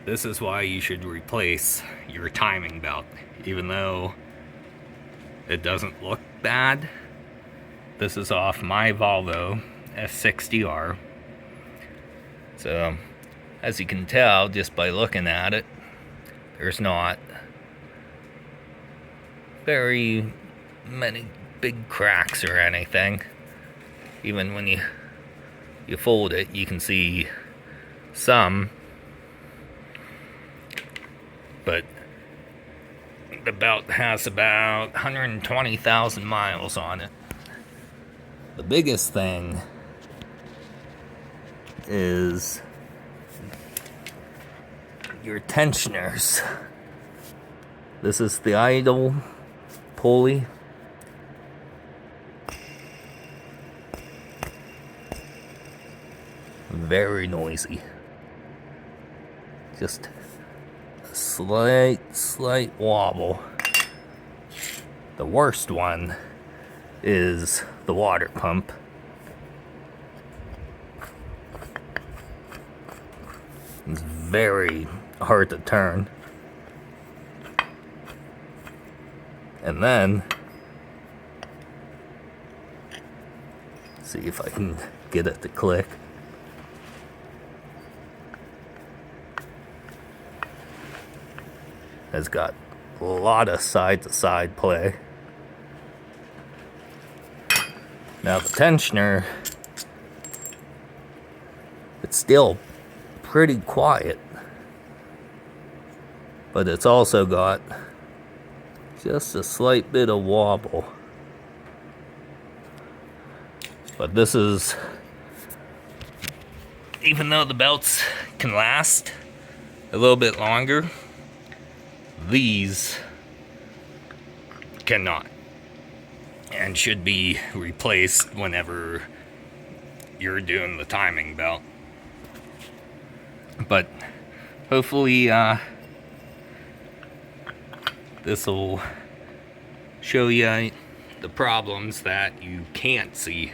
This is why you should replace your timing belt. Even though it doesn't look bad, this is off my Volvo S60R. So, as you can tell just by looking at it, there's not very many big cracks or anything. Even when you fold it, you can see some, but the belt has about 120,000 miles on it. The biggest thing is your tensioners. This is the idle pulley. Very noisy. Just a slight wobble. The worst one is the water pump. It's very hard to turn. And then, see if I can get it to click. Has got a lot of side-to-side play. Now the tensioner, it's still pretty quiet, but it's also got just a slight bit of wobble. But this is, even though the belts can last a little bit longer, these cannot and should be replaced whenever you're doing the timing belt. But hopefully this will show you the problems that you can't see